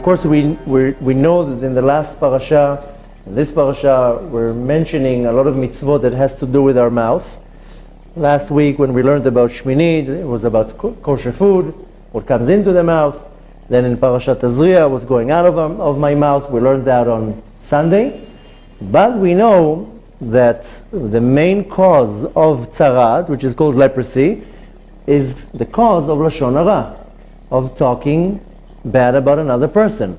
of course, we know that in the last parasha, in this parasha, we're mentioning a lot of mitzvot that has to do with our mouth. Last week, when we learned about Shminid, it was about kosher food, what comes into the mouth. Then in Parashat Tazria, what's going out of my mouth. We learned that on Sunday. But we know that the main cause of tzarat, which is called leprosy, is the cause of lashon hara, of talking bad about another person.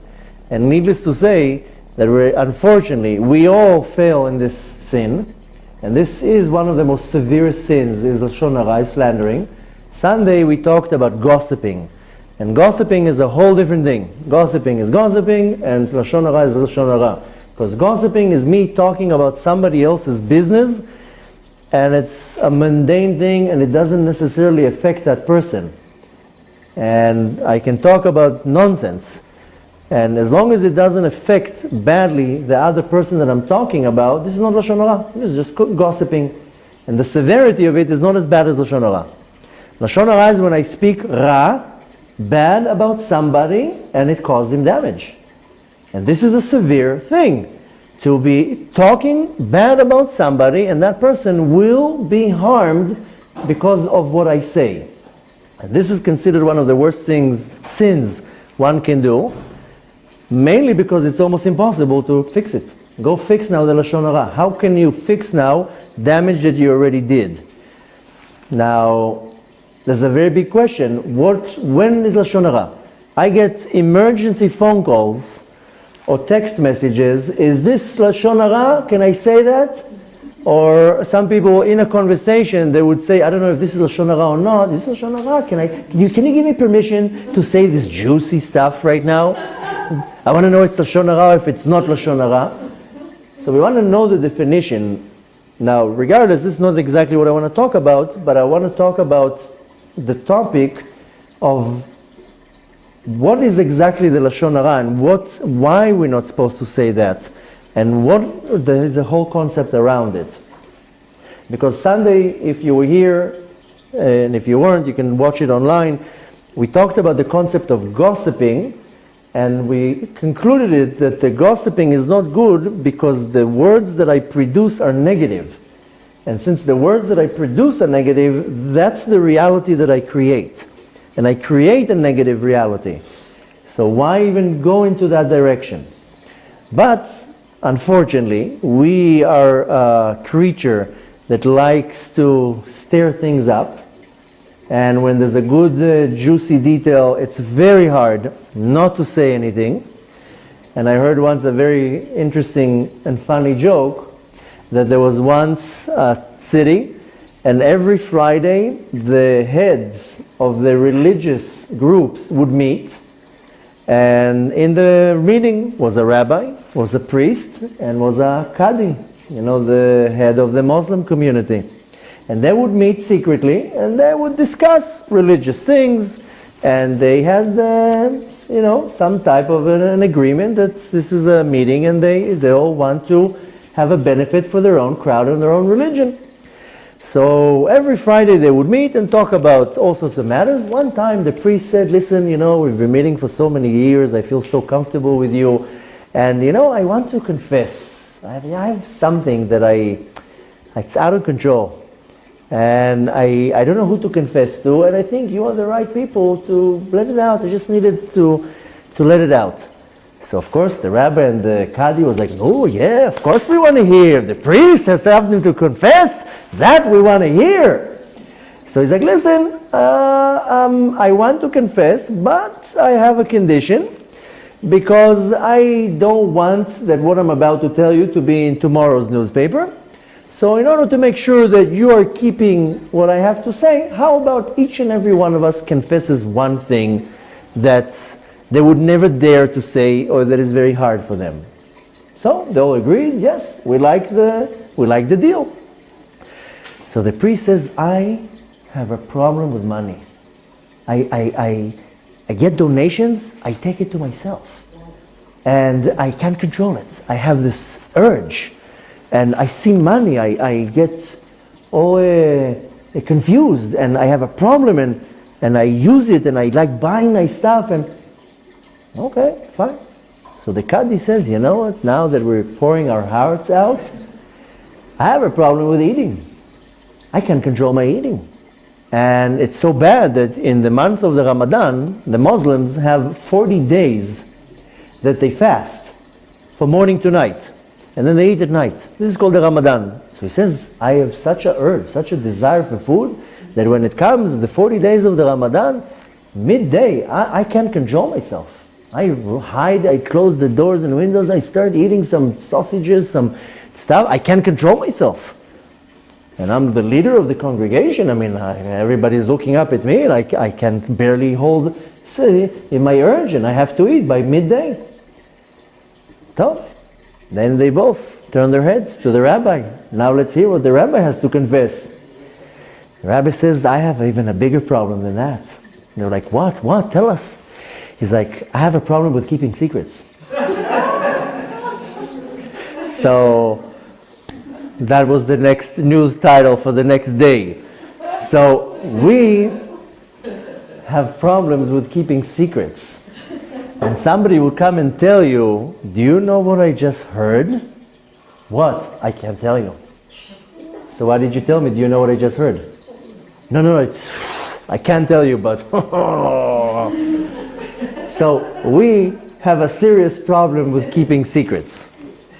And needless to say, that unfortunately, we all fail in this sin. And this is one of the most severe sins, is lashon hara, is slandering. Sunday we talked about gossiping. And gossiping is a whole different thing. Gossiping is gossiping, and lashon hara is lashon hara. Because gossiping is me talking about somebody else's business, and it's a mundane thing, and it doesn't necessarily affect that person. And I can talk about nonsense. And as long as it doesn't affect badly the other person that I'm talking about, this is not lashon hara. This is just gossiping. And the severity of it is not as bad as lashon hara. Lashon hara is when I speak ra, bad about somebody, and it caused him damage. And this is a severe thing, to be talking bad about somebody, and that person will be harmed because of what I say. And this is considered one of the worst sins one can do, mainly because it's almost impossible to fix it. Go fix now the lashon hara. How can you fix now damage that you already did? Now, there's a very big question. When is lashon hara? I get emergency phone calls or text messages. Is this lashon hara? Can I say that? Or some people in a conversation, they would say, I don't know if this is lashon hara or not. Is this lashon hara? Can you give me permission to say this juicy stuff right now? I want to know it's lashon hara if it's not lashon hara. So we want to know the definition. Now, regardless, this is not exactly what I want to talk about, but I want to talk about the topic of what is exactly the lashon hara and why we're not supposed to say that, and there is a whole concept around it. Because Sunday, if you were here, and if you weren't, you can watch it online, we talked about the concept of gossiping, and we concluded it that the gossiping is not good because the words that I produce are negative. And since the words that I produce are negative, that's the reality that I create. And I create a negative reality. So why even go into that direction? But, unfortunately, we are a creature that likes to stir things up. And when there's a good, juicy detail, it's very hard not to say anything. And I heard once a very interesting and funny joke, that there was once a city, and every Friday the heads of the religious groups would meet, and in the meeting was a rabbi, was a priest, and was a Qadi, the head of the Muslim community. And they would meet secretly, and they would discuss religious things, and they had some type of an agreement that this is a meeting, and they all want to have a benefit for their own crowd and their own religion. So every Friday they would meet and talk about all sorts of matters. One time the priest said, listen, we've been meeting for so many years, I feel so comfortable with you, and I want to confess. I have something that it's out of control. And I don't know who to confess to, and I think you are the right people to let it out. I just needed to let it out. So of course the rabbi and the Qadi was like, oh yeah, of course we want to hear. The priest has something to confess, that we want to hear. So he's like, listen, I want to confess, but I have a condition, because I don't want that what I'm about to tell you to be in tomorrow's newspaper. So in order to make sure that you are keeping what I have to say, how about each and every one of us confesses one thing that they would never dare to say, or that is very hard for them. So they all agreed, yes, we like the deal. So the priest says, I have a problem with money. I get donations, I take it to myself. And I can't control it. I have this urge. And I see money, I get all confused, and I have a problem, and I use it, and I like buying nice stuff. And Okay, fine. So the Qadi says, you know what, now that we're pouring our hearts out, I have a problem with eating. I can't control my eating. And it's so bad that in the month of the Ramadan, the Muslims have 40 days that they fast from morning to night. And then they eat at night. This is called the Ramadan. So he says, I have such a urge, such a desire for food, that when it comes, the 40 days of the Ramadan, midday, I can't control myself. I hide, I close the doors and windows, I start eating some sausages, some stuff. I can't control myself. And I'm the leader of the congregation. I mean, everybody's looking up at me, and I can barely hold in my urge, and I have to eat by midday. Tough. Then they both turn their heads to the rabbi. Now let's hear what the rabbi has to confess. The rabbi says, I have even a bigger problem than that. And they're like, what? What? Tell us. He's like, I have a problem with keeping secrets. So that was the next news title for the next day. So we have problems with keeping secrets. And somebody would come and tell you, do you know what I just heard? What? I can't tell you. So why did you tell me? Do you know what I just heard? No, I can't tell you, but... So we have a serious problem with keeping secrets.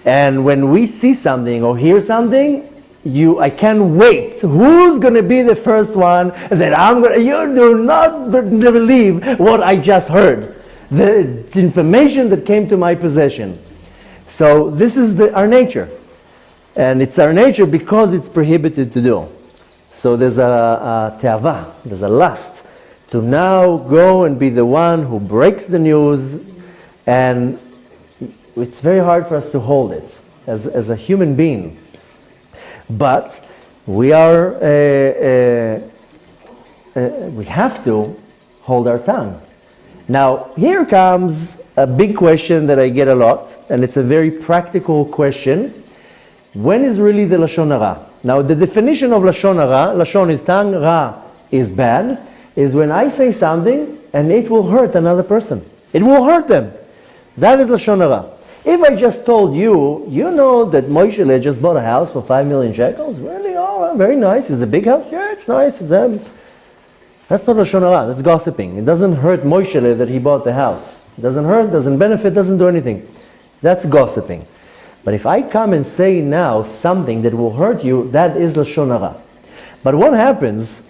And when we see something or hear something, I can't wait. Who's going to be the first one that you do not believe what I just heard. The information that came to my possession. So this is our nature. And it's our nature because it's prohibited to do. So there's a te'ava, there's a lust to now go and be the one who breaks the news, and it's very hard for us to hold it as a human being. But we have to hold our tongue. Now, here comes a big question that I get a lot, and it's a very practical question. When is really the Lashon Hara? Now, the definition of Lashon Hara, Lashon is tongue, Ra is bad, is when I say something and it will hurt another person. It will hurt them. That is Lashon Hara. If I just told you, you know that Moshe just bought a house for 5 million shekels? Really? Oh, very nice. Is it a big house? Yeah, it's nice. That's not Lashon Hara. That's gossiping. It doesn't hurt Moshe that he bought the house. It doesn't hurt, doesn't benefit, doesn't do anything. That's gossiping. But if I come and say now something that will hurt you, that is Lashon Hara. But what happens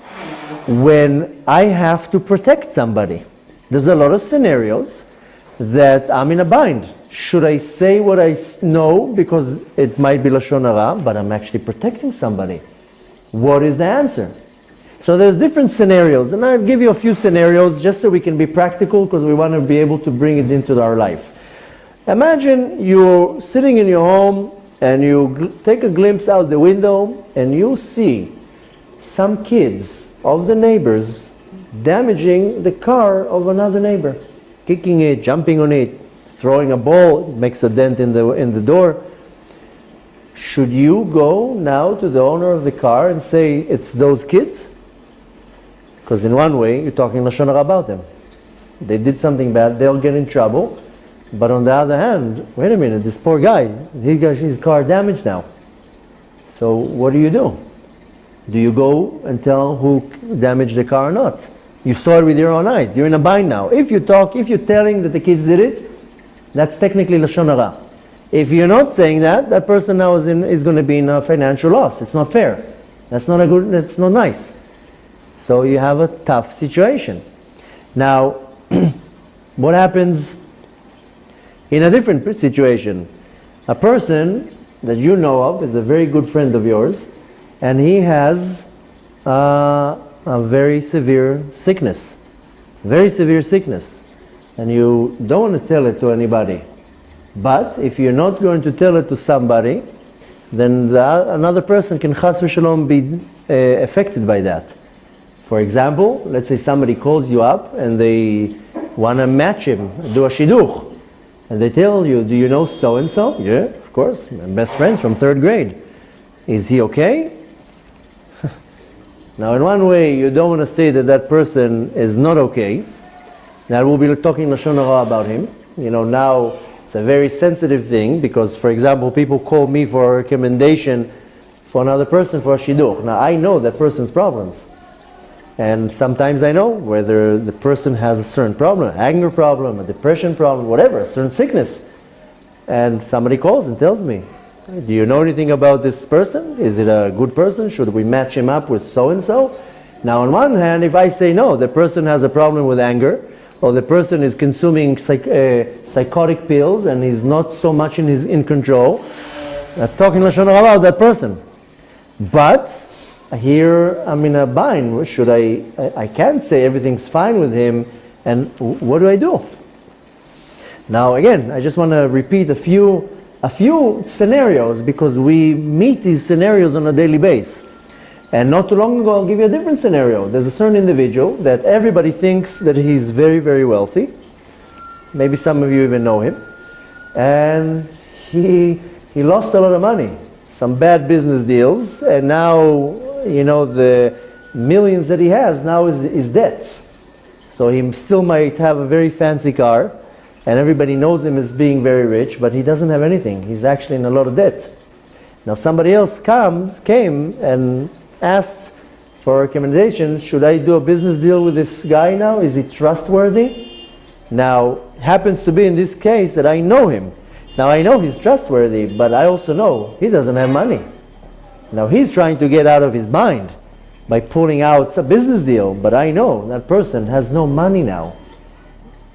when I have to protect somebody? There's a lot of scenarios that I'm in a bind. Should I say what I know because it might be Lashon Hara, but I'm actually protecting somebody? What is the answer? So there's different scenarios, and I'll give you a few scenarios just so we can be practical, because we want to be able to bring it into our life. Imagine you're sitting in your home and you take a glimpse out the window and you see some kids of the neighbors damaging the car of another neighbor, kicking it, jumping on it, throwing a ball, it makes a dent in the door. Should you go now to the owner of the car and say it's those kids? Because in one way, you're talking Lashon Hara about them. They did something bad, they'll get in trouble. But on the other hand, wait a minute, this poor guy, he got his car damaged now. So what do? Do you go and tell who damaged the car or not? You saw it with your own eyes. You're in a bind now. If you're telling that the kids did it, that's technically Lashon Hara. If you're not saying that, that person now is going to be in a financial loss. It's not fair. That's not nice. So you have a tough situation. Now, what happens in a different situation? A person that you know of is a very good friend of yours, and he has a very severe sickness. Very severe sickness. And you don't want to tell it to anybody. But if you're not going to tell it to somebody, then another person can chas v'shalom be affected by that. For example, let's say somebody calls you up and they want to match him, do a shidduch. And they tell you, do you know so-and-so? Yeah, of course, my best friends from 3rd grade. Is he okay? Now in one way, you don't want to say that person is not okay. Now we'll be talking Lashon Hara about him. Now it's a very sensitive thing because, for example, people call me for a recommendation for another person for a shidduch. Now I know that person's problems. And sometimes I know whether the person has a certain problem, an anger problem, a depression problem, whatever, a certain sickness. And somebody calls and tells me, do you know anything about this person? Is it a good person? Should we match him up with so-and-so? Now on one hand, if I say no, the person has a problem with anger, or the person is consuming psychotic pills and he's not so much in control, that's talking Lashon Hara about that person. But here I'm in a bind. Should I can't say everything's fine with him, and what do I do? Now again, I just want to repeat a few scenarios because we meet these scenarios on a daily basis. And not too long ago, I'll give you a different scenario. There's a certain individual that everybody thinks that he's very, very wealthy. Maybe some of you even know him. And he lost a lot of money. Some bad business deals. And now, the millions that he has now is debts. So he still might have a very fancy car. And everybody knows him as being very rich. But he doesn't have anything. He's actually in a lot of debt. Now somebody else came and asked for a recommendation. Should I do a business deal with this guy now? Is he trustworthy? Now, happens to be in this case that I know him. Now I know he's trustworthy, but I also know he doesn't have money. Now he's trying to get out of his mind by pulling out a business deal, but I know that person has no money now.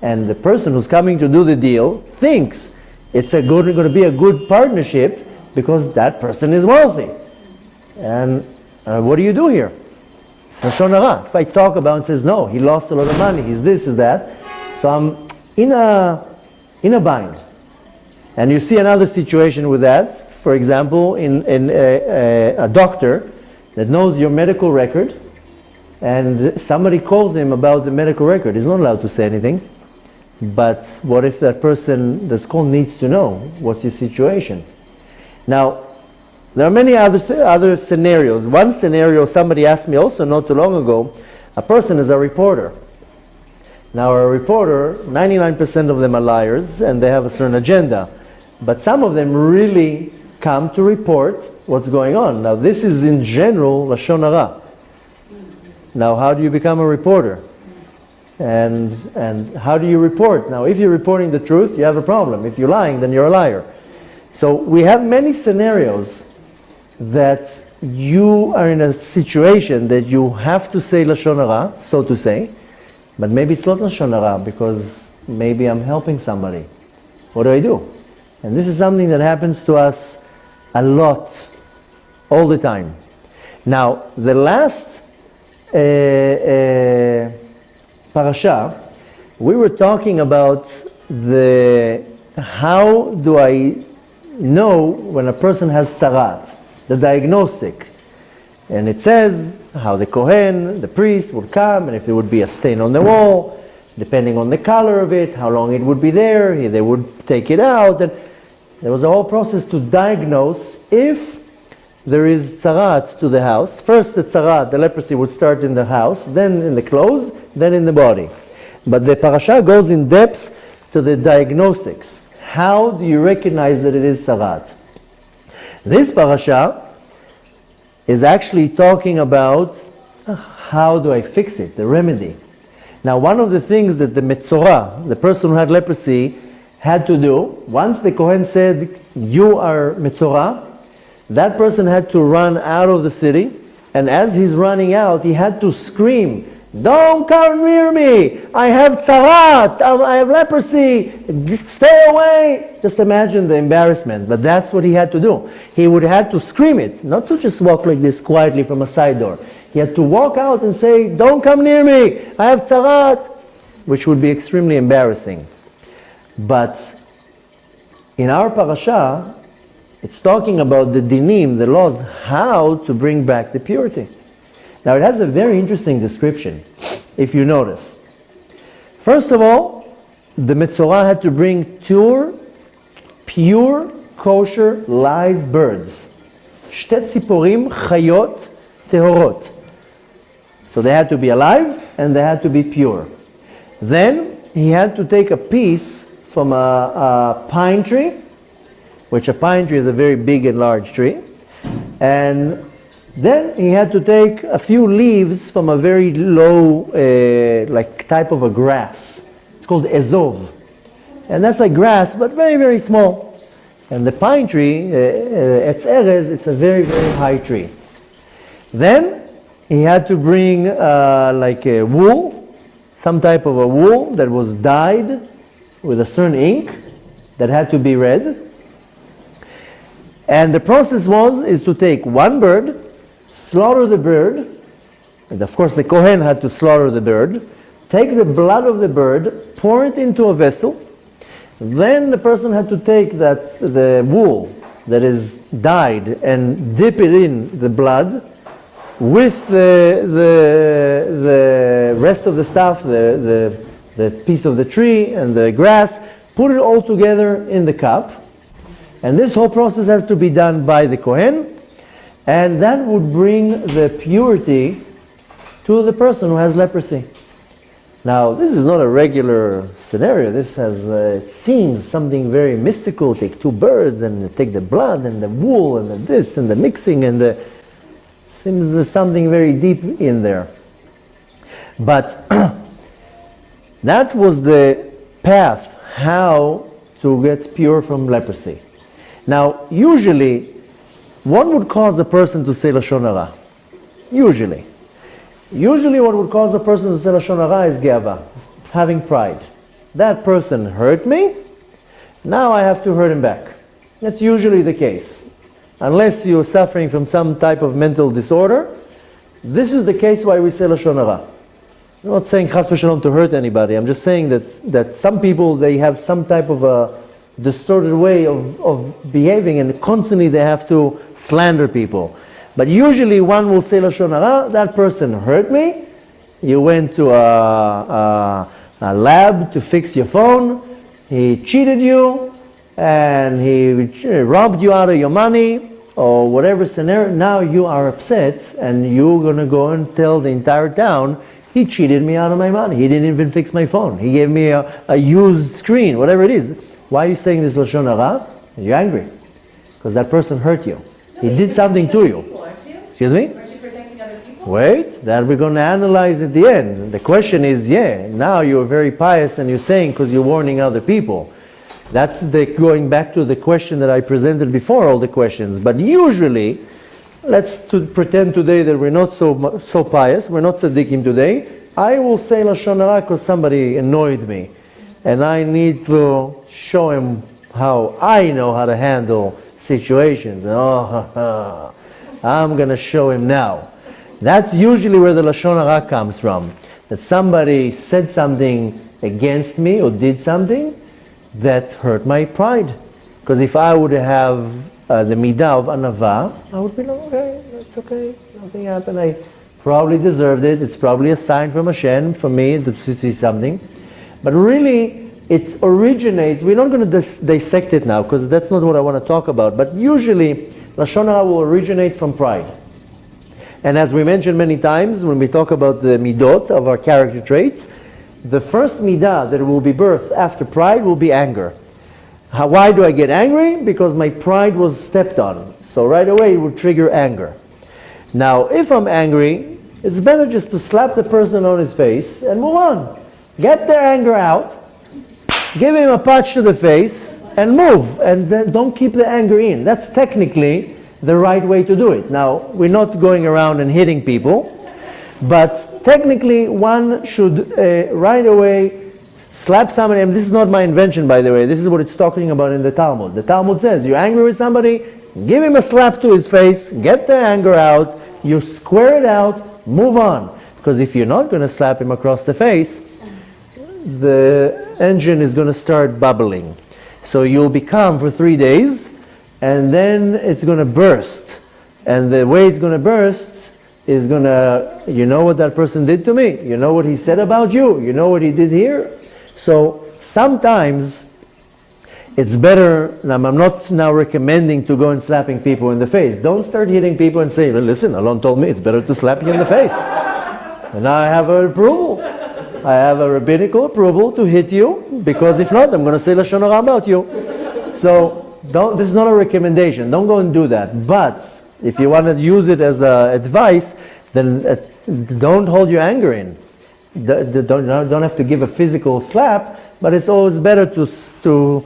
And the person who's coming to do the deal thinks it's going to be a good partnership because that person is wealthy. And what do you do here? It's Lashon Hara. If I talk about and says, no, he lost a lot of money, he's this, he's that. So I'm in a bind. And you see another situation with that. For example, in a doctor that knows your medical record, and somebody calls him about the medical record. He's not allowed to say anything. But what if that person that's called needs to know what's your situation? Now, there are many other scenarios. One scenario, somebody asked me also not too long ago, a person is a reporter. Now a reporter, 99% of them are liars and they have a certain agenda. But some of them really come to report what's going on. Now this is in general Lashon Hara. Now how do you become a reporter? And how do you report? Now if you're reporting the truth, you have a problem. If you're lying, then you're a liar. So we have many scenarios that you are in a situation that you have to say Lashon Hara, so to say, but maybe it's not Lashon Hara because maybe I'm helping somebody. What do I do? And this is something that happens to us a lot, all the time. Now, the last parasha, we were talking about how do I know when a person has tzarat, the diagnostic. And it says how the Kohen, the priest, would come, and if there would be a stain on the wall, depending on the color of it, how long it would be there, they would take it out. And there was a whole process to diagnose if there is tzarat to the house. First the tzarat, the leprosy, would start in the house, then in the clothes, then in the body. But the parasha goes in depth to the diagnostics. How do you recognize that it is tzarat? This parasha is actually talking about how do I fix it, the remedy. Now one of the things that the Metzora, the person who had leprosy, had to do, once the Kohen said, you are Metzora, that person had to run out of the city, and as he's running out, he had to scream, don't come near me, I have tzarat, I have leprosy, stay away. Just imagine the embarrassment, but that's what he had to do. He would have to scream it, not to just walk like this quietly from a side door. He had to walk out and say, don't come near me, I have tzarat, which would be extremely embarrassing. But in our parasha, it's talking about the dinim, the laws, how to bring back the purity. Now it has a very interesting description, if you notice. First of all, the Metzora had to bring pure, kosher, live birds. Shtet tziporim chayot tehorot. So they had to be alive and they had to be pure. Then he had to take a piece from a pine tree, which a pine tree is a very big and large tree, and then he had to take a few leaves from a very low, like type of a grass. It's called ezov. And that's like grass, but very, very small. And the pine tree, Etz Erez, it's a very, very high tree. Then he had to bring like a wool, some type of a wool that was dyed with a certain ink that had to be red. And the process is to take one bird, slaughter the bird, and of course the Kohen had to slaughter the bird, take the blood of the bird, pour it into a vessel, then the person had to take the wool that is dyed and dip it in the blood with the rest of the stuff, the piece of the tree and the grass, put it all together in the cup. And this whole process has to be done by the Kohen, and that would bring the purity to the person who has leprosy. Now, this is not a regular scenario. This has, it seems something very mystical. Take two birds and take the blood and the wool and the this and the mixing and the... Seems something very deep in there. But that was the path how to get pure from leprosy. Now, usually, what would cause a person to say Lashon Hara? Usually what would cause a person to say Lashon Hara is Geava, having pride. That person hurt me, now I have to hurt him back. That's usually the case. Unless you're suffering from some type of mental disorder, this is the case why we say Lashon Hara. I'm not saying Chas v'Shalom to hurt anybody. I'm just saying that some people, they have some type of a distorted way of behaving, and constantly they have to slander people. But usually one will say Lashon Hara, that person hurt me, you went to a lab to fix your phone, he cheated you, and he robbed you out of your money, or whatever scenario, now you are upset, and you're going to go and tell the entire town, he cheated me out of my money, he didn't even fix my phone, he gave me a used screen, whatever it is. Why are you saying this Lashon Hara? You're angry, because that person hurt you. He did something to you. Excuse me? Aren't you protecting other people? Wait, that we're going to analyze at the end. The question is, now you're very pious and you're saying because you're warning other people. That's going back to the question that I presented before, all the questions. But usually, let's pretend today that we're not so pious, we're not tzaddikim today. I will say Lashon Hara because somebody annoyed me. And I need to show him how I know how to handle situations. I'm going to show him now. That's usually where the Lashon Hara comes from. That somebody said something against me or did something that hurt my pride. Because if I would have the midah of Anava, I would be like, okay, that's okay, nothing happened. I probably deserved it. It's probably a sign from Hashem for me to see something. But really, it originates, we're not going to dissect it now because that's not what I want to talk about, but usually Lashon Hara will originate from pride. And as we mentioned many times, when we talk about the midot of our character traits, the first midah that will be birthed after pride will be anger. Why do I get angry? Because my pride was stepped on. So right away it will trigger anger. Now, if I'm angry, it's better just to slap the person on his face and move on. Get their anger out, give him a punch to the face, and move. And then don't keep the anger in. That's technically the right way to do it. Now, we're not going around and hitting people, but technically one should right away slap somebody. And this is not my invention, by the way. This is what it's talking about in the Talmud. The Talmud says, you're angry with somebody, give him a slap to his face, get the anger out, you square it out, move on. Because if you're not going to slap him across the face, the engine is going to start bubbling. So you'll be calm for 3 days, and then it's going to burst. And the way it's going to burst is going to, you know what that person did to me? You know what he said about you? You know what he did here? So sometimes it's better, and I'm not now recommending to go and slapping people in the face. Don't start hitting people and say, listen, Alon told me it's better to slap you in the face. And now I have an approval. I have a rabbinical approval to hit you, because if not, I'm going to say Lashon Hara about you. So this is not a recommendation. Don't go and do that. But if you want to use it as advice, then don't hold your anger in. Don't have to give a physical slap, but it's always better to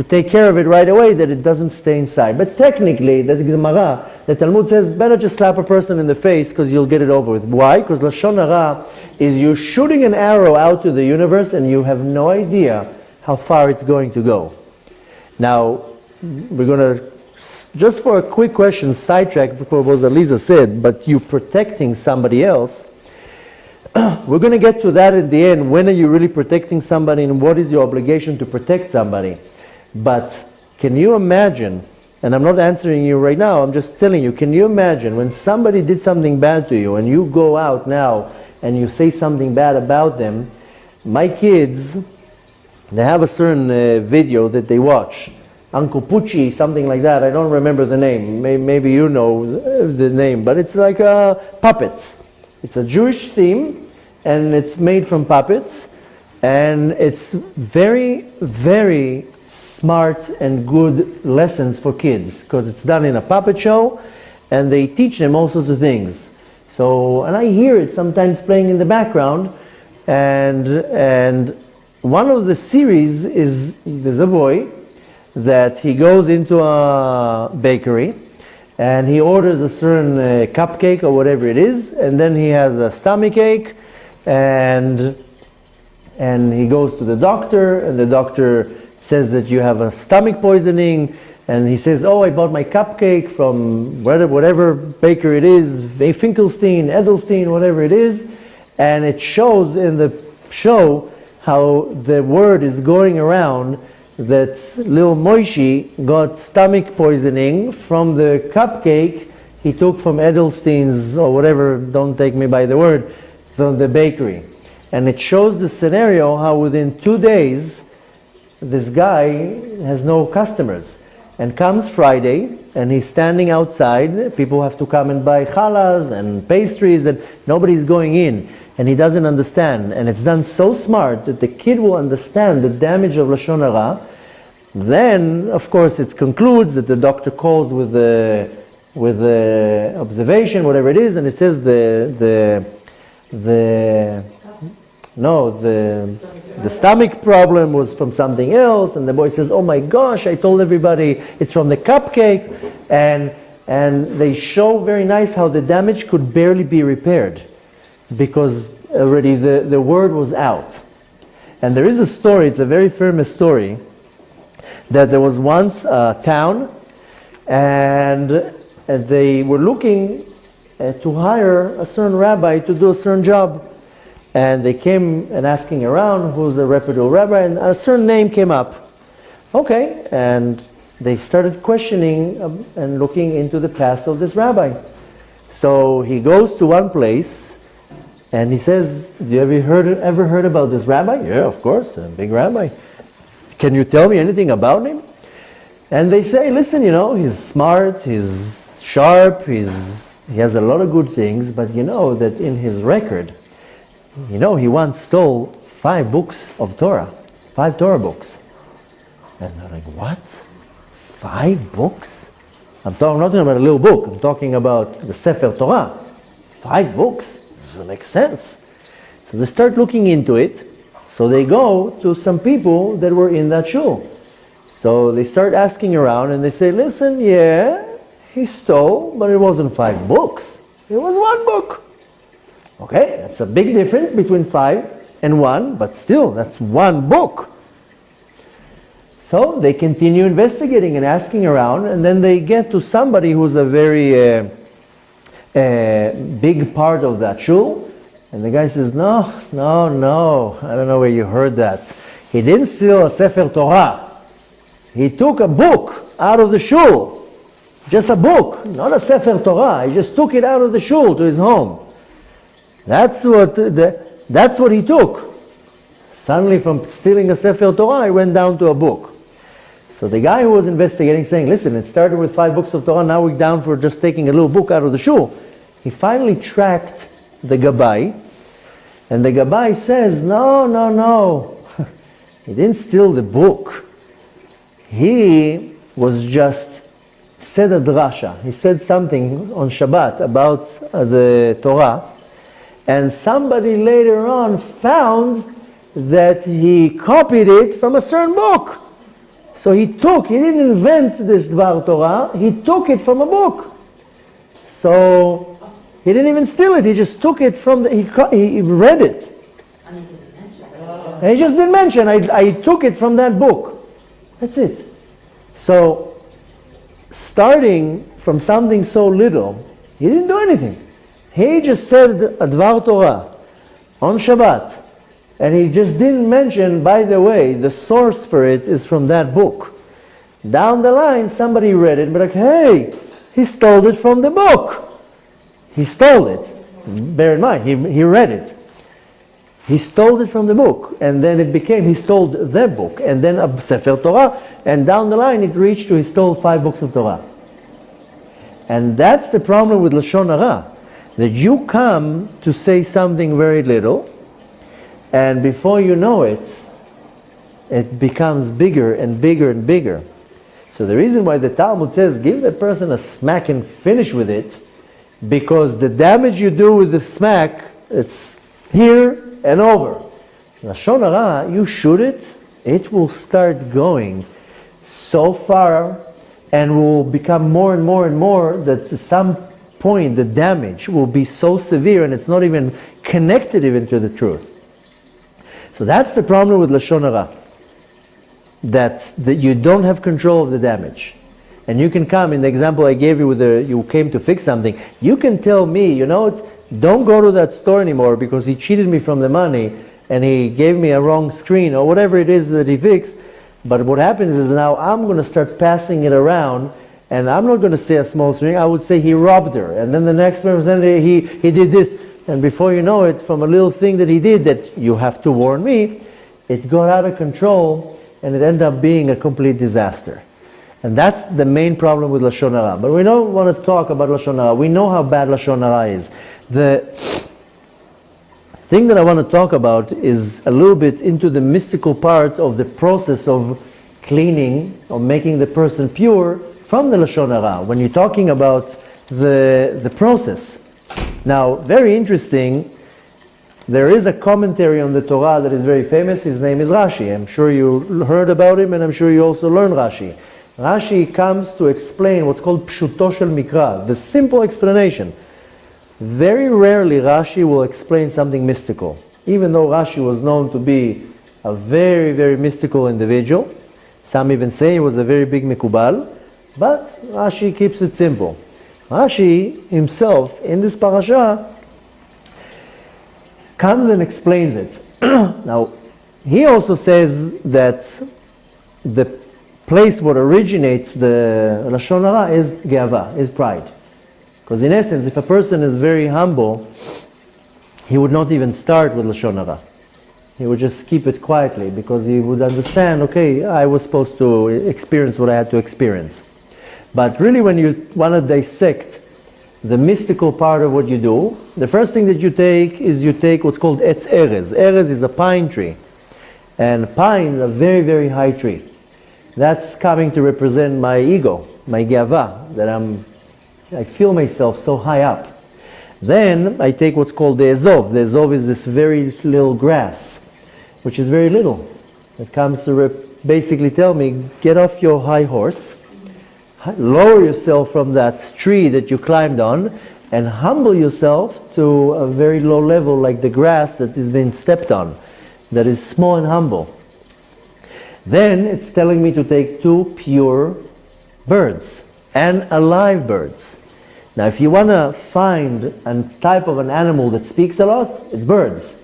take care of it right away, that it doesn't stay inside. But technically, the Gemara, the Talmud says, better just slap a person in the face because you'll get it over with. Why? Because Lashon Hara is you shooting an arrow out to the universe and you have no idea how far it's going to go. Now, we're going to, just for a quick question, sidetrack before what Lisa said, but you protecting somebody else, we're going to get to that at the end. When are you really protecting somebody and what is your obligation to protect somebody? But can you imagine, and I'm not answering you right now, I'm just telling you, can you imagine when somebody did something bad to you and you go out now and you say something bad about them? My kids, they have a certain video that they watch. Uncle Pucci, something like that. I don't remember the name. Maybe you know the name, but it's like puppets. It's a Jewish theme, and it's made from puppets, and it's very, very smart and good lessons for kids, because it's done in a puppet show, and they teach them all sorts of things. So, and I hear it sometimes playing in the background, and one of the series is, there's a boy that he goes into a bakery, and he orders a certain cupcake or whatever it is, and then he has a stomach ache, and he goes to the doctor, and the doctor says that you have a stomach poisoning, and he says, oh, I bought my cupcake from whatever baker it is, Finkelstein, Edelstein, whatever it is, and it shows in the show how the word is going around that little Moishi got stomach poisoning from the cupcake he took from Edelstein's or whatever, don't take me by the word, from the bakery. And it shows the scenario how within 2 days this guy has no customers. And comes Friday and he's standing outside, people have to come and buy challahs and pastries and nobody's going in. And he doesn't understand, and it's done so smart that the kid will understand the damage of Lashon Hara. Then, of course, it concludes that the doctor calls with the observation, whatever it is, and it says the stomach problem was from something else, and the boy says, "Oh my gosh, I told everybody it's from the cupcake," and they show very nice how the damage could barely be repaired, because already the word was out. And there is a story, it's a very famous story, that there was once a town, and they were looking to hire a certain rabbi to do a certain job. And they came and asking around who's a reputable rabbi, and a certain name came up. Okay, and they started questioning and looking into the past of this rabbi. So he goes to one place, and he says, "Do you ever heard about this rabbi?" "Yeah, of course, a big rabbi." "Can you tell me anything about him?" And they say, "Listen, he's smart, he's sharp, he has a lot of good things, but you know that in his record, he once stole 5 books of Torah, 5 Torah books." And they're like, "What? 5 books? I'm not talking about a little book, I'm talking about the Sefer Torah. 5 books? Doesn't make sense." So they start looking into it. So they go to some people that were in that shul. So they start asking around, and they say, "Listen, yeah, he stole, but it wasn't 5 books. It was 1 book." Okay, that's a big difference between 5 and 1, but still, that's 1 book. So they continue investigating and asking around, and then they get to somebody who's a very big part of that shul. And the guy says, no, I don't know where you heard that. He didn't steal a Sefer Torah. He took a book out of the shul. Just a book, not a Sefer Torah. He just took it out of the shul to his home. That's what he took. Suddenly from stealing a Sefer Torah, he went down to a book. So the guy who was investigating saying, "Listen, it started with 5 books of Torah, now we're down for just taking a little book out of the shul." He finally tracked the Gabbai, And the Gabbai says, no. He didn't steal the book. He was just said a drasha. He said something on Shabbat about the Torah. And somebody later on found that he copied it from a certain book. So he didn't invent this Dvar Torah, he took it from a book. So he didn't even steal it, he just took it from he read it. And he just didn't mention, I took it from that book. That's it. So, starting from something so little, he didn't do anything. He just said a Dvar Torah on Shabbat. And he just didn't mention, by the way, the source for it is from that book. Down the line, somebody read it and be like, hey, he stole it from the book. He stole it. Bear in mind, he read it. He stole it from the book. And then it became, he stole the book. And then a Sefer Torah. And down the line, it reached to he stole 5 books of Torah. And that's the problem with Lashon Hara. That you come to say something very little, and before you know it, it becomes bigger and bigger and bigger. So the reason why the Talmud says, give the person a smack and finish with it, because the damage you do with the smack, it's here and over. Lashon Hara, you shoot it, it will start going so far and will become more and more and more that at some point the damage will be so severe and it's not even connected even to the truth. So that's the problem with Lashon Hara, that you don't have control of the damage. And you can come, in the example I gave you with you came to fix something, you can tell me, you know what, don't go to that store anymore because he cheated me from the money and he gave me a wrong screen or whatever it is that he fixed. But what happens is now I'm going to start passing it around, and I'm not going to say a small string, I would say he robbed her. And then the next person, he did this. And before you know it, from a little thing that he did that you have to warn me, it got out of control and it ended up being a complete disaster. And that's the main problem with Lashon Hara. But we don't want to talk about Lashon Hara. We know how bad Lashon Hara is. The thing that I want to talk about is a little bit into the mystical part of the process of cleaning, or making the person pure from the Lashon Hara. When you're talking about the process. Now, very interesting, there is a commentary on the Torah that is very famous. His name is Rashi. I'm sure you heard about him, and I'm sure you also learned Rashi. Rashi comes to explain what's called Pshuto Shel Mikra, the simple explanation. Very rarely Rashi will explain something mystical, even though Rashi was known to be a very, very mystical individual. Some even say he was a very big Mikubal, but Rashi keeps it simple. Rashi himself, in this parasha, comes and explains it. Now, he also says that the place where originates the Lashon Hara is Geava, is pride. Because in essence, if a person is very humble, he would not even start with Lashon Hara. He would just keep it quietly, because he would understand, okay, I was supposed to experience what I had to experience. But really, when you want to dissect the mystical part of what you do, the first thing that you take what's called Etz Erez. Erez is a pine tree. And pine is a very, very high tree. That's coming to represent my ego, my Geava, that I feel myself so high up. Then I take what's called the Ezov. The Ezov is this very little grass, which is very little. It comes to basically tell me, get off your high horse, lower yourself from that tree that you climbed on, and humble yourself to a very low level, like the grass that is being stepped on, that is small and humble. Then it's telling me to take 2 pure birds, and alive birds. Now, if you want to find a type of an animal that speaks a lot, it's birds.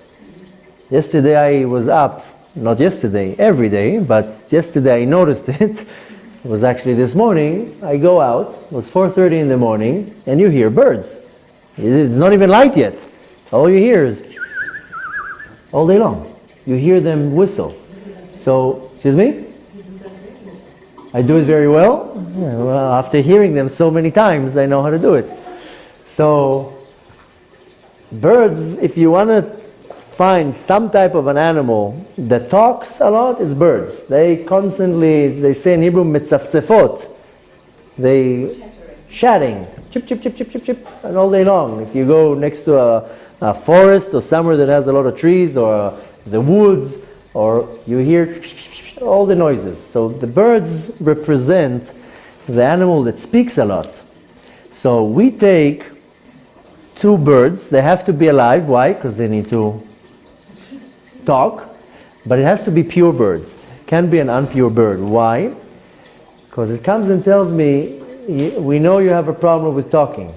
Yesterday I was up, not yesterday, every day, but yesterday I noticed it. It was actually this morning. I go out, it was 4:30 in the morning, and you hear birds. It's not even light yet. All you hear is all day long. You hear them whistle. So, excuse me? I do it very well. Yeah, well, after hearing them so many times, I know how to do it. So, birds, if you want to find some type of an animal that talks a lot, it's birds. They constantly, they say in Hebrew, metzafzefot. They chatting, chip, chip, chip, chip, chip, chip, and all day long. If you go next to a forest or somewhere that has a lot of trees or the woods, or you hear all the noises. So the birds represent the animal that speaks a lot. So we take two birds, they have to be alive. Why? Because they need to talk, but it has to be pure birds. It can't be an impure bird. Why? Because it comes and tells me, we know you have a problem with talking,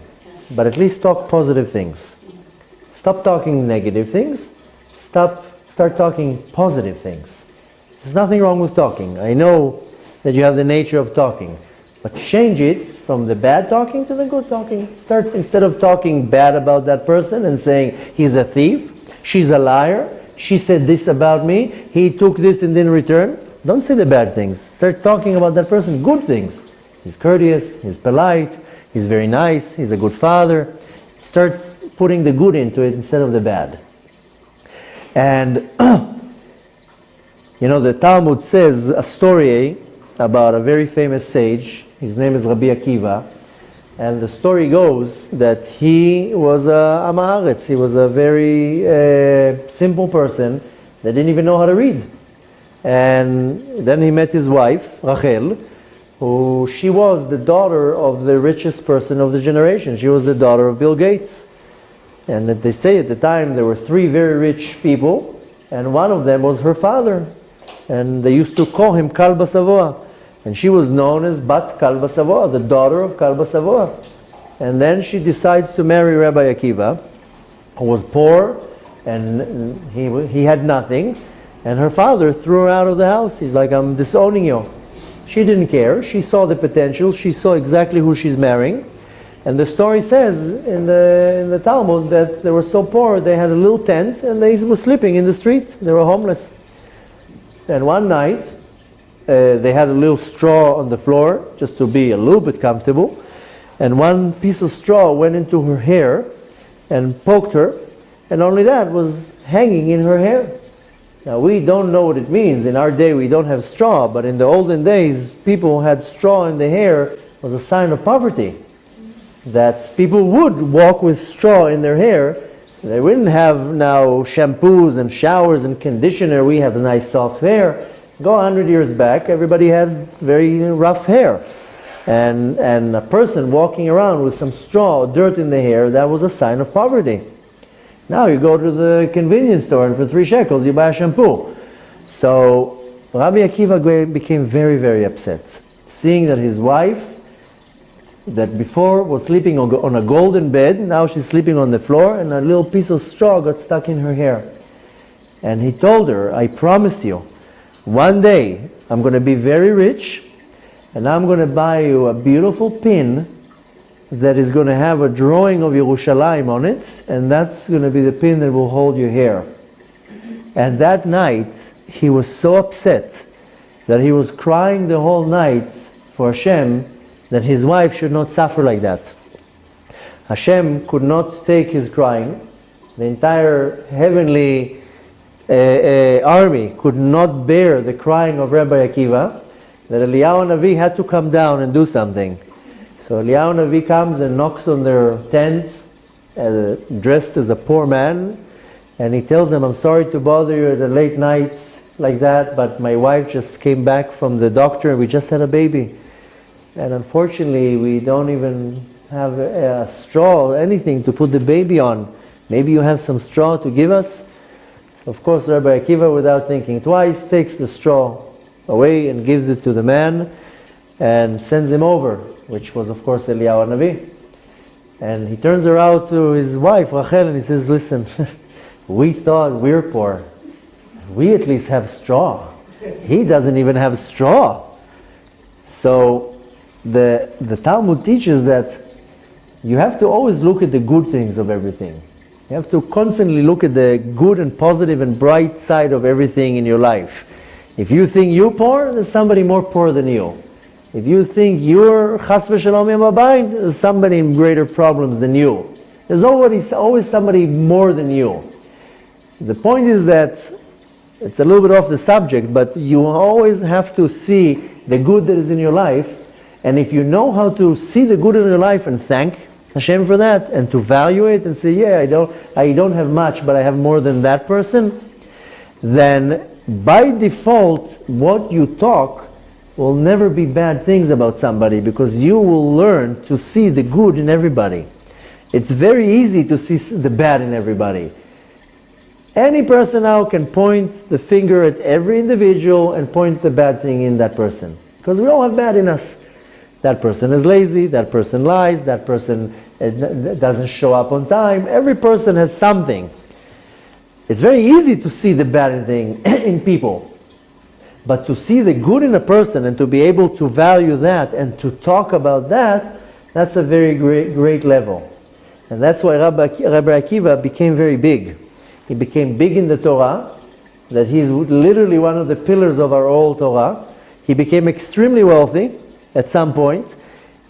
but at least talk positive things. Stop talking negative things. Start talking positive things. There's nothing wrong with talking. I know that you have the nature of talking, but change it from the bad talking to the good talking. Start, instead of talking bad about that person and saying he's a thief, she's a liar, she said this about me, he took this and didn't return. Don't say the bad things. Start talking about that person good things. He's courteous, he's polite, he's very nice, he's a good father. Start putting the good into it instead of the bad. And the Talmud says a story about a very famous sage. His name is Rabbi Akiva. And the story goes that he was a Am Haaretz. He was a very simple person that didn't even know how to read. And then he met his wife, Rachel, who she was the daughter of the richest person of the generation. She was the daughter of Bill Gates. And that they say at the time there were three very rich people, and one of them was her father. And they used to call him Kalba Savoa. And she was known as Bat Kalba Savoa, the daughter of Kalba Savoa. And then she decides to marry Rabbi Akiva, who was poor, and he had nothing. And her father threw her out of the house. He's like, I'm disowning you. She didn't care. She saw the potential. She saw exactly who she's marrying. And the story says in the Talmud that they were so poor, they had a little tent and they were sleeping in the street. They were homeless. And one night, they had a little straw on the floor just to be a little bit comfortable. And one piece of straw went into her hair and poked her. And only that was hanging in her hair. Now we don't know what it means. In our day we don't have straw, but in the olden days people had straw in the hair. It was a sign of poverty. That people would walk with straw in their hair. They wouldn't have now shampoos and showers and conditioner. We have nice soft hair. Go 100 years back, everybody had very rough hair. And a person walking around with some straw, dirt in the hair, that was a sign of poverty. Now you go to the convenience store and for 3 shekels you buy a shampoo. So Rabbi Akiva became very, very upset, seeing that his wife, that before was sleeping on a golden bed, now she's sleeping on the floor and a little piece of straw got stuck in her hair. And he told her, I promise you, one day I'm going to be very rich and I'm going to buy you a beautiful pin that is going to have a drawing of Yerushalayim on it, and that's going to be the pin that will hold your hair. And that night he was so upset that he was crying the whole night for Hashem that his wife should not suffer like that. Hashem could not take his crying. The entire heavenly army could not bear the crying of Rabbi Akiva, that Eliyahu Navi had to come down and do something. So Eliyahu Navi comes and knocks on their tent, dressed as a poor man, and he tells them, I'm sorry to bother you at a late night like that, but my wife just came back from the doctor and we just had a baby. And unfortunately, we don't even have a straw or anything to put the baby on. Maybe you have some straw to give us? Of course, Rabbi Akiva, without thinking twice, takes the straw away and gives it to the man and sends him over, which was, of course, Eliyahu Navi. And he turns around to his wife, Rachel, and he says, listen, we thought we're poor. We at least have straw. He doesn't even have straw. So the Talmud teaches that you have to always look at the good things of everything. You have to constantly look at the good and positive and bright side of everything in your life. If you think you're poor, there's somebody more poor than you. If you think you're chas v'shalom yababayin, there's somebody in greater problems than you. There's always somebody more than you. The point is that it's a little bit off the subject, but you always have to see the good that is in your life. And if you know how to see the good in your life and thank Hashem for that, and to value it and say, yeah, I don't have much, but I have more than that person, then by default, what you talk will never be bad things about somebody, because you will learn to see the good in everybody. It's very easy to see the bad in everybody. Any person now can point the finger at every individual and point the bad thing in that person, because we all have bad in us. That person is lazy, that person lies, that person doesn't show up on time. Every person has something. It's very easy to see the bad thing in people. But to see the good in a person and to be able to value that and to talk about that, that's a very great level. And that's why Rabbi Akiva became very big. He became big in the Torah, that he's literally one of the pillars of our old Torah. He became extremely wealthy at some point.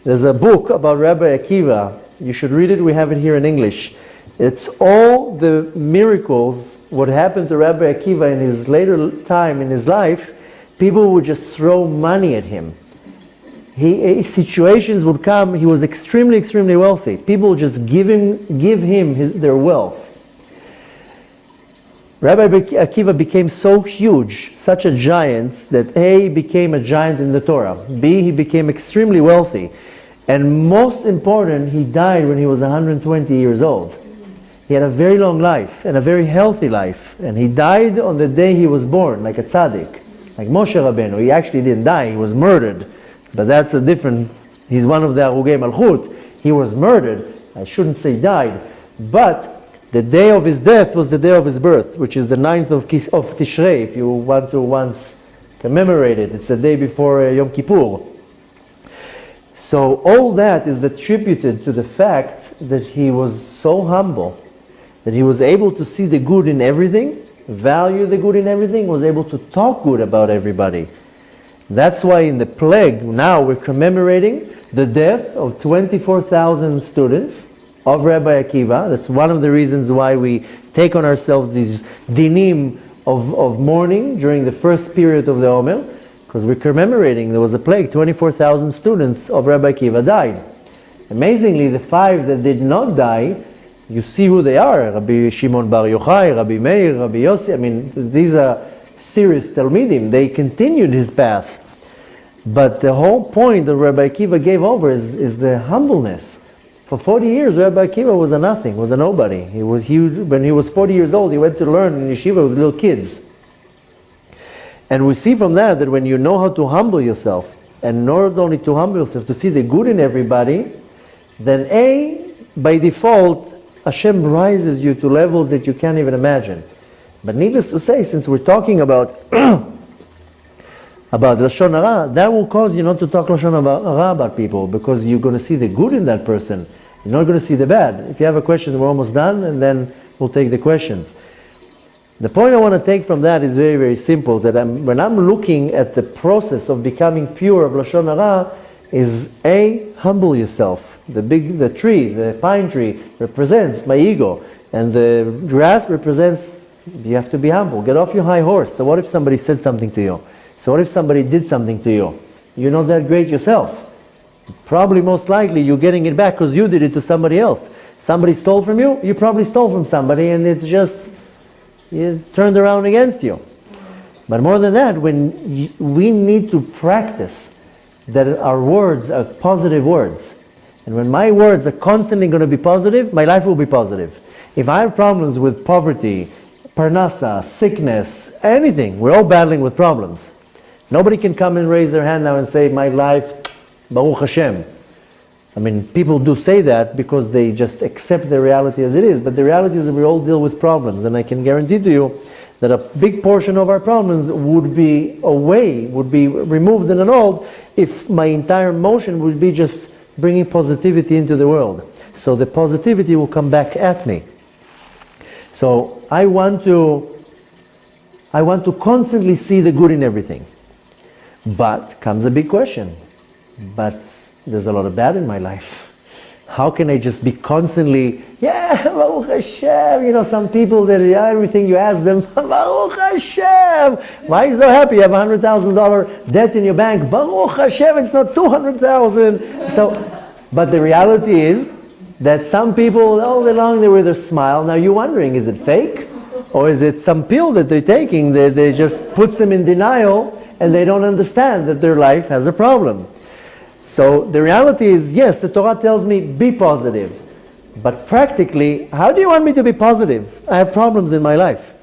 There's a book about Rabbi Akiva. You should read it. We have it here in English. It's all the miracles, what happened to Rabbi Akiva in his later time in his life. People would just throw money at him. Situations would come. He was extremely wealthy. People would just give him their wealth. Rabbi Akiva became so huge, such a giant, that A, he became a giant in the Torah. B, he became extremely wealthy. And most important, he died when he was 120 years old. He had a very long life and a very healthy life. And he died on the day he was born, like a tzaddik. Like Moshe Rabbeinu. He actually didn't die, he was murdered. But that's a different, he's one of the Arugei Malchut. He was murdered. I shouldn't say died. But the day of his death was the day of his birth, which is the 9th of Tishrei, if you want to once commemorate it. It's the day before Yom Kippur. So all that is attributed to the fact that he was so humble, that he was able to see the good in everything, value the good in everything, was able to talk good about everybody. That's why in the plague, now we're commemorating the death of 24,000 students of Rabbi Akiva. That's one of the reasons why we take on ourselves these dinim of mourning during the first period of the Omer, because we're commemorating there was a plague, 24,000 students of Rabbi Akiva died. Amazingly, the 5 that did not die, you see who they are: Rabbi Shimon Bar Yochai, Rabbi Meir, Rabbi Yossi. I mean, these are serious Talmidim. They continued his path. But the whole point that Rabbi Akiva gave over is the humbleness. For 40 years, Rabbi Akiva was a nothing, was a nobody. He was huge. When he was 40 years old, he went to learn in yeshiva with little kids. And we see from that when you know how to humble yourself, and not only to humble yourself, to see the good in everybody, then by default, Hashem rises you to levels that you can't even imagine. But needless to say, since we're talking about Lashon Hara, that will cause you not to talk Lashon Hara about people, because you're going to see the good in that person. You're not going to see the bad. If you have a question, we're almost done, and then we'll take the questions. The point I want to take from that is very, very simple, that when I'm looking at the process of becoming pure of Lashon Hara, is humble yourself. The tree, the pine tree, represents my ego, and the grass represents, you have to be humble. Get off your high horse. So what if somebody said something to you? So what if somebody did something to you? You're not that great yourself. Probably most likely you're getting it back because you did it to somebody else. Somebody stole from you, you probably stole from somebody, and it's just turned around against you. But more than that, we need to practice that our words are positive words. And when my words are constantly going to be positive, my life will be positive. If I have problems with poverty, parnasa, sickness, anything, we're all battling with problems. Nobody can come and raise their hand now and say, my life, Baruch Hashem. I mean, people do say that because they just accept the reality as it is, but the reality is that we all deal with problems, and I can guarantee to you that a big portion of our problems would be removed and annulled if my entire motion would be just bringing positivity into the world. So the positivity will come back at me. So I want to constantly see the good in everything. But comes a big question. But there's a lot of bad in my life. How can I just be constantly, yeah, Baruch Hashem, some people that everything you ask them, Baruch Hashem. Why are you so happy? You have $100,000 debt in your bank. Baruch Hashem, it's not 200,000. But the reality is that some people, all day long, they with their smile. Now you're wondering, is it fake? Or is it some pill that they're taking that they just puts them in denial and they don't understand that their life has a problem? So the reality is, yes, the Torah tells me, be positive. But practically, how do you want me to be positive? I have problems in my life.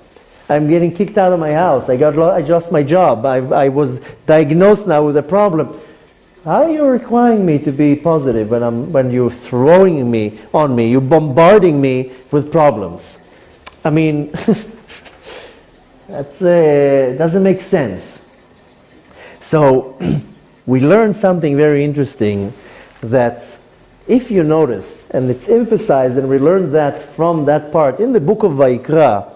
I'm getting kicked out of my house. I lost my job. I was diagnosed now with a problem. How are you requiring me to be positive when you're throwing me on me, you're bombarding me with problems? I mean, that doesn't make sense. So we learned something very interesting, that if you notice, and it's emphasized, and we learned that from that part in the book of Vayikra,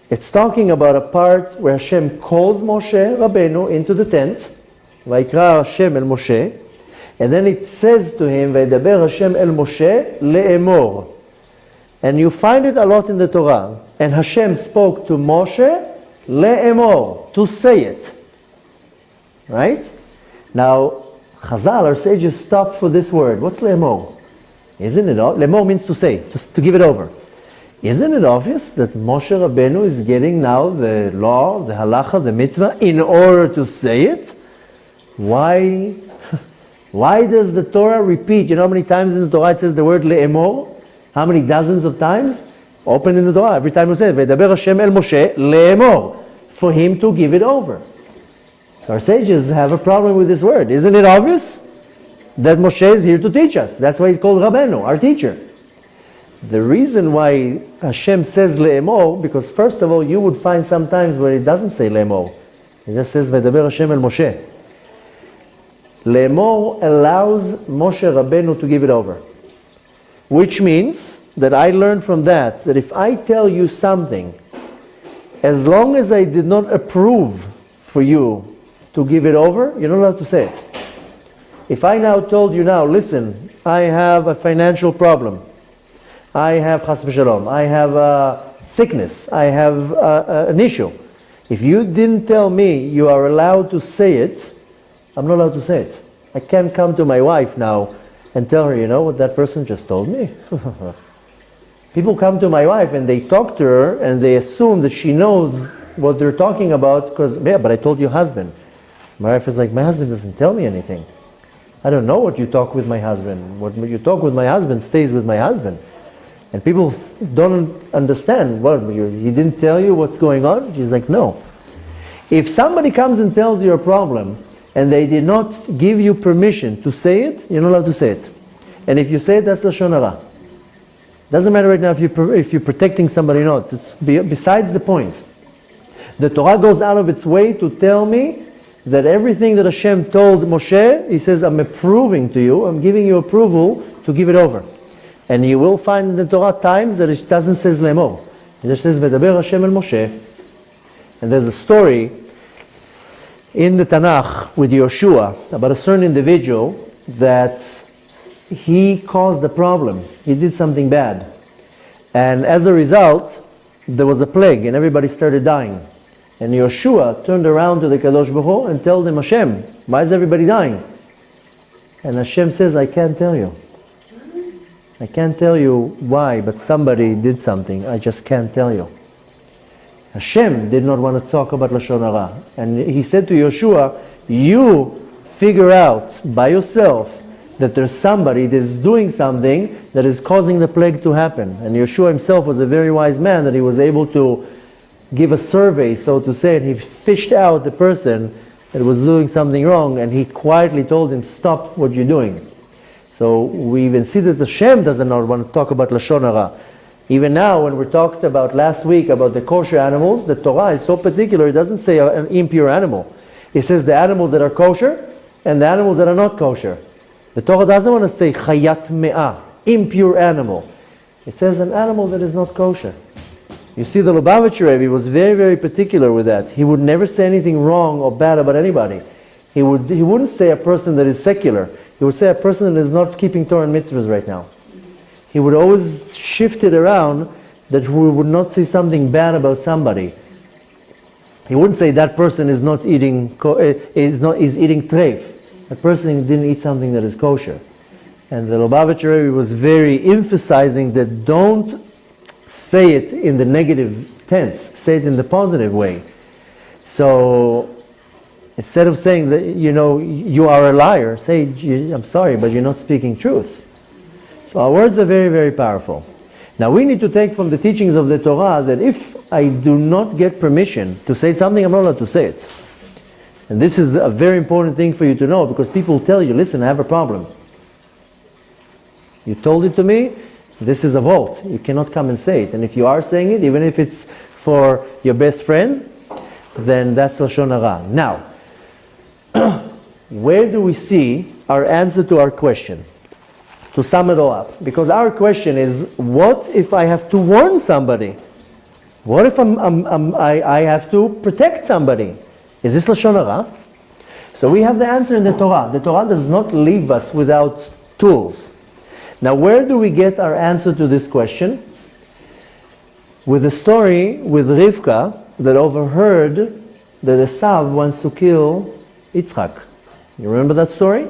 it's talking about a part where Hashem calls Moshe Rabbeinu into the tent. Vayikra Hashem el Moshe, and then it says to him, Vaydaber Hashem el Moshe le'emor. And you find it a lot in the Torah. And Hashem spoke to Moshe le'emor, to say it. Right? Now, Chazal, our sages, stop for this word. What's le'emor? Isn't it? Le'emor means to say, to give it over. Isn't it obvious that Moshe Rabbeinu is getting now the law, the halacha, the mitzvah, in order to say it? Why does the Torah repeat? You know how many times in the Torah it says the word le'emor? How many dozens of times? Open in the Torah. Every time it says, V'daber Hashem el Moshe le'emor, for him to give it over. So our sages have a problem with this word. Isn't it obvious that Moshe is here to teach us? That's why he's called Rabbeinu, our teacher. The reason why Hashem says le'emor, because first of all, you would find sometimes where it doesn't say le'emor. It just says, V'daber Hashem el Moshe. Le'emor allows Moshe Rabbeinu to give it over. Which means that I learned from that if I tell you something, as long as I did not approve for you to give it over, you're not allowed to say it. If I now told you now, listen, I have a financial problem. I have chas v'shalom. I have a sickness. I have an issue. If you didn't tell me you are allowed to say it, I'm not allowed to say it. I can't come to my wife now and tell her, you know what that person just told me? People come to my wife and they talk to her and they assume that she knows what they're talking about because, yeah, but I told your husband. My wife is like, my husband doesn't tell me anything. I don't know what you talk with my husband. What you talk with my husband stays with my husband. And people don't understand, what, he didn't tell you what's going on? She's like, no. If somebody comes and tells you a problem, and they did not give you permission to say it, you're not allowed to say it. And if you say it, that's Lashon Hara. Doesn't matter right now if you're protecting somebody or not. It's besides the point. The Torah goes out of its way to tell me that everything that Hashem told Moshe, he says, I'm approving to you, I'm giving you approval to give it over. And you will find in the Torah times that it doesn't say Lemor. It just says, V'daber Hashem el Moshe. And there's a story in the Tanakh with Yoshua about a certain individual that he caused a problem. He did something bad. And as a result, there was a plague and everybody started dying. And Yoshua turned around to the Kadosh Baruch Hu and told him, Hashem, why is everybody dying? And Hashem says, I can't tell you. I can't tell you why, but somebody did something. I just can't tell you. Hashem did not want to talk about Lashon Hara. And he said to Yoshua, you figure out by yourself that there's somebody that is doing something that is causing the plague to happen. And Yoshua himself was a very wise man that he was able to give a survey, so to say, and he fished out the person that was doing something wrong, and he quietly told him, stop what you're doing. So we even see that Hashem doesn't want to talk about Lashon Hara. Even now, when we talked about last week about the kosher animals, the Torah is so particular, it doesn't say an impure animal. It says the animals that are kosher and the animals that are not kosher. The Torah doesn't want to say chayat me'ah, impure animal. It says an animal that is not kosher. You see, the Lubavitcher Rebbe was very, very particular with that. He would never say anything wrong or bad about anybody. He wouldn't say a person that is secular. he would say a person is not keeping Torah and mitzvahs right now. He would always shift it around that we would not say something bad about somebody. He wouldn't say that person is not eating is eating treif. That person didn't eat something that is kosher. And the Lubavitcher Rebbe was very emphasizing that don't say it in the negative tense, say it in the positive way. So instead of saying that, you are a liar, say, I'm sorry, but you're not speaking truth. So our words are very, very powerful. Now we need to take from the teachings of the Torah that if I do not get permission to say something, I'm not allowed to say it. And this is a very important thing for you to know, because people tell you, listen, I have a problem. You told it to me, this is a vault. You cannot come and say it. And if you are saying it, even if it's for your best friend, then that's Lashon Hara. Now, where do we see our answer to our question? To sum it all up. Because our question is, what if I have to warn somebody? What if I have to protect somebody? Is this Lashon Hara? So we have the answer in the Torah. The Torah does not leave us without tools. Now where do we get our answer to this question? With a story with Rivka that overheard that Esav wants to kill Yitzchak. You remember that story?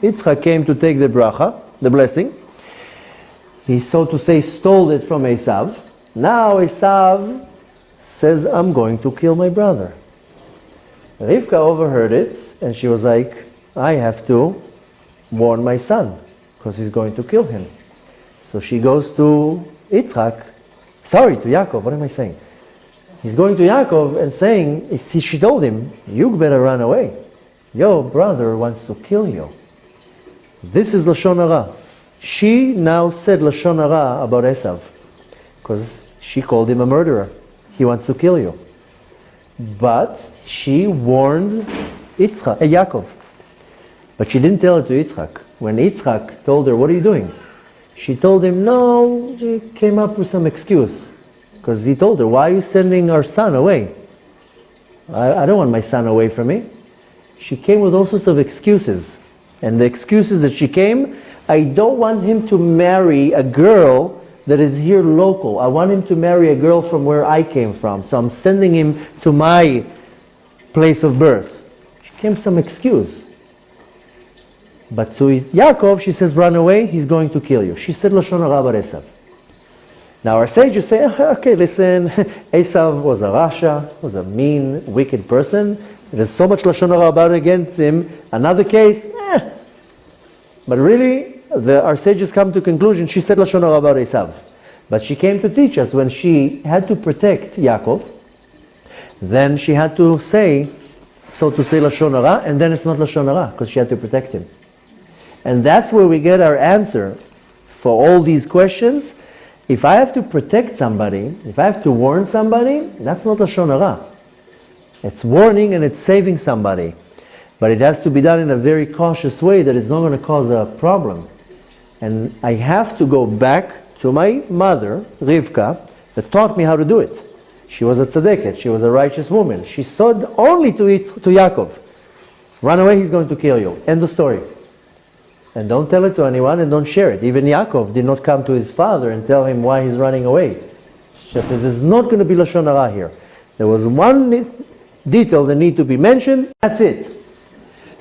Yitzchak came to take the bracha, the blessing. He, so to say, stole it from Esav. Now Esav says, I'm going to kill my brother. Rivka overheard it, and she was like, I have to warn my son, because he's going to kill him. So she goes to Yitzchak, to Yaakov, what am I saying? He's going to Yaakov and saying, she told him, you better run away. Your brother wants to kill you. This is Lashon Hara. She now said Lashon Hara about Esav, because she called him a murderer. He wants to kill you. But she warned Yaakov. But she didn't tell it to Yitzchak. When Yitzchak told her, what are you doing? She told him, no, she came up with some excuse. Because he told her, why are you sending our son away? I don't want my son away from me. She came with all sorts of excuses. And the excuses that she came, I don't want him to marry a girl that is here local. I want him to marry a girl from where I came from. So I'm sending him to my place of birth. She came with some excuse. But to Yaakov, she says, run away, he's going to kill you. She said Lashon Hara bar Esav. Now our sages say, okay, listen, Esav was a rasha, was a mean, wicked person. There's so much Lashon Hara about against him. Another case, But really, our sages come to conclusion, she said Lashon Hara bar Esav. But she came to teach us when she had to protect Yaakov, then she had to say, so to say Lashon Hara, and then it's not Lashon Hara, because she had to protect him. And that's where we get our answer for all these questions. If I have to protect somebody, if I have to warn somebody, that's not Lashon Hara. It's warning and it's saving somebody. But it has to be done in a very cautious way that it's not going to cause a problem. And I have to go back to my mother, Rivka, that taught me how to do it. She was a tzaddiket, she was a righteous woman. She said only to Yaakov, run away, he's going to kill you. End of story. And don't tell it to anyone and don't share it. Even Yaakov did not come to his father and tell him why he's running away. She said, there's not going to be Lashon Hara here. There was one detail that needs to be mentioned, that's it.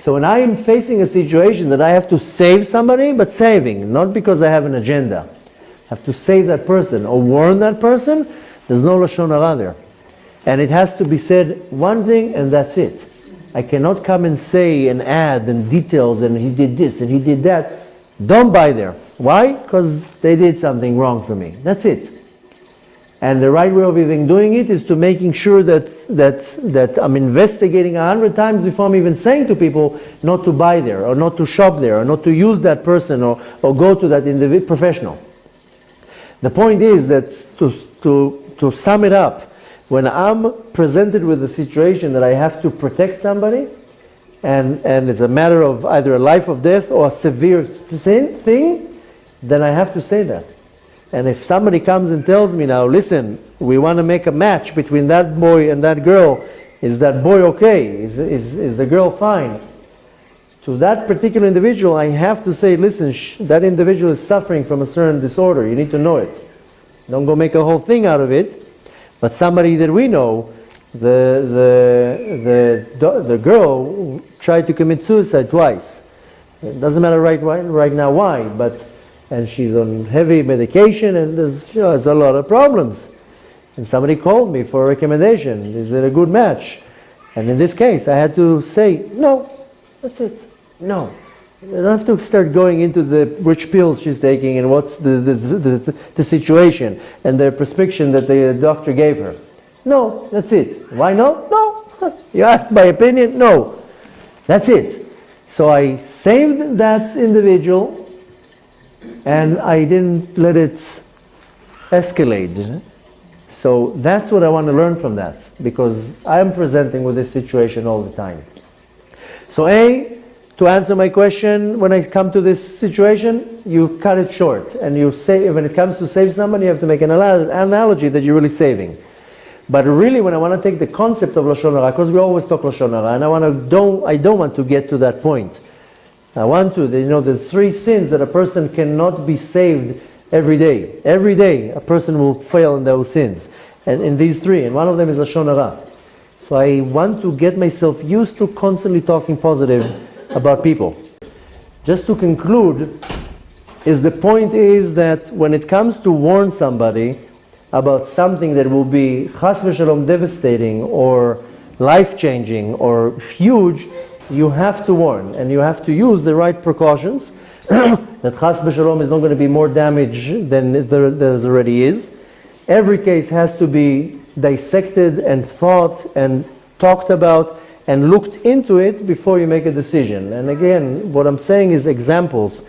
So when I am facing a situation that I have to save somebody, but saving, not because I have an agenda, I have to save that person or warn that person, there's no Lashon Hara there. And it has to be said one thing and that's it. I cannot come and say and add and details and he did this and he did that. Don't buy there. Why? Because they did something wrong for me. That's it. And the right way of even doing it is to making sure that I'm investigating 100 times before I'm even saying to people not to buy there or not to shop there or not to use that person or go to that individual professional. The point is that to sum it up, when I'm presented with a situation that I have to protect somebody, and it's a matter of either a life or death or a severe thing, then I have to say that. And if somebody comes and tells me now, listen, we want to make a match between that boy and that girl, is that boy okay? Is the girl fine? to that particular individual, I have to say, listen, that individual is suffering from a certain disorder. You need to know it. Don't go make a whole thing out of it. But somebody that we know, the girl tried to commit suicide twice. It doesn't matter right now why, and she's on heavy medication, and there's a lot of problems. And somebody called me for a recommendation. Is it a good match? And in this case, I had to say, no, that's it. No. You don't have to start going into the which pills she's taking and what's the situation and the prescription that the doctor gave her. No, that's it. Why no? No. You asked my opinion? No. That's it. So I saved that individual and I didn't let it escalate. So that's what I want to learn from that, because I'm presenting with this situation all the time. So to answer my question, when I come to this situation, you cut it short. And you say, when it comes to save somebody, you have to make an analogy that you're really saving. But really, when I want to take the concept of Lashon Hara, because we always talk Lashon Hara, and I don't want to get to that point. I want to, there's 3 sins that a person cannot be saved every day. Every day, a person will fail in those sins. And in these 3, and one of them is Lashon Hara. So I want to get myself used to constantly talking positive about people. Just to conclude, the point is that when it comes to warn somebody about something that will be chas v'shalom devastating or life-changing or huge, you have to warn and you have to use the right precautions that chas v'shalom is not going to be more damage than there already is. Every case has to be dissected and thought and talked about and looked into it before you make a decision. And again, what I'm saying is examples.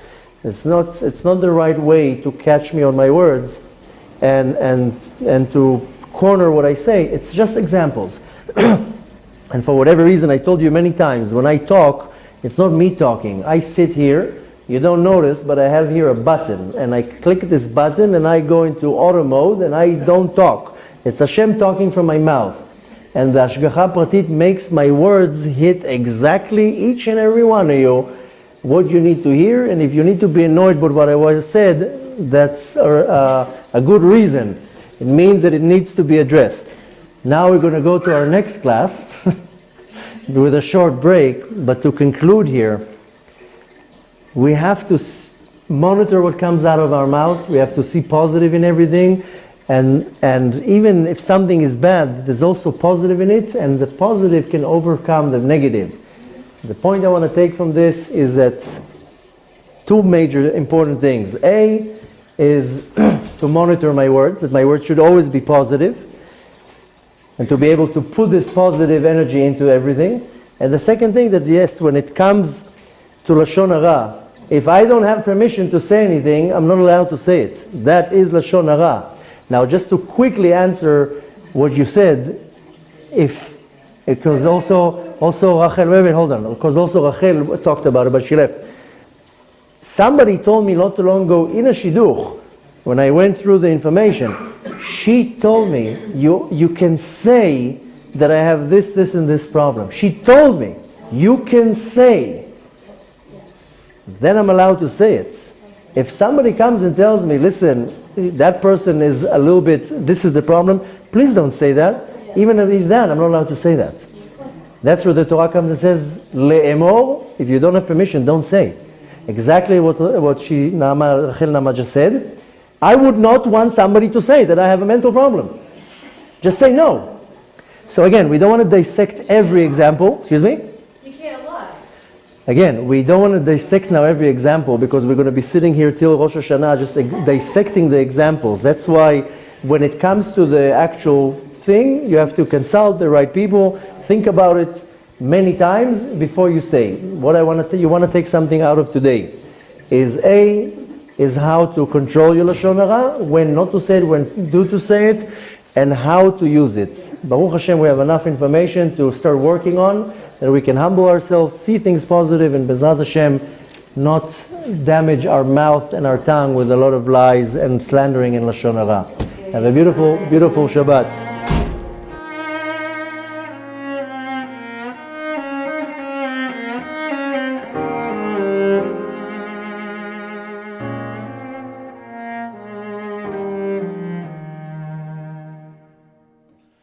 It's not the right way to catch me on my words and to corner what I say. It's just examples. And for whatever reason, I told you many times, when I talk, it's not me talking. I sit here, you don't notice, but I have here a button, and I click this button and I go into auto mode and I don't talk. It's Hashem talking from my mouth. And the Hashgacha Pratit makes my words hit exactly, each and every one of you, what you need to hear. And if you need to be annoyed by what I said, that's a good reason. It means that it needs to be addressed. Now we're going to go to our next class with a short break. But to conclude here, we have to monitor what comes out of our mouth. We have to see positive in everything. And even if something is bad, there's also positive in it, and the positive can overcome the negative. The point I want to take from this is that 2 major important things. A is to monitor my words, that my words should always be positive, and to be able to put this positive energy into everything. And the second thing, that yes, when it comes to Lashon Hara, if I don't have permission to say anything, I'm not allowed to say it. That is Lashon Hara. Now, just to quickly answer what you said, because also Rachel, wait, hold on, because also Rachel talked about it, but she left. Somebody told me not too long ago in a shidduch, when I went through the information, she told me, you can say that I have this and this problem. She told me, you can say. Then I'm allowed to say it. If somebody comes and tells me, listen, that person is a little bit, this is the problem, please don't say that. Even if that, I'm not allowed to say that. That's where the Torah comes and says, le'emor, if you don't have permission, don't say. Exactly what Rachel Nama just said. I would not want somebody to say that I have a mental problem. Just say no. So again, we don't want to dissect every example. Excuse me? You can't lie. Again, we don't want to dissect now every example, because we're going to be sitting here till Rosh Hashanah just dissecting the examples. That's why when it comes to the actual thing, you have to consult the right people, think about it many times before you say. What I want to you want to take something out of today is how to control your Lashon Hara, when not to say it, when to say it, and how to use it. Baruch Hashem, we have enough information to start working on, that we can humble ourselves, see things positive, and Bezrat Hashem, not damage our mouth and our tongue with a lot of lies and slandering in Lashon Hara. Have a beautiful, beautiful Shabbat.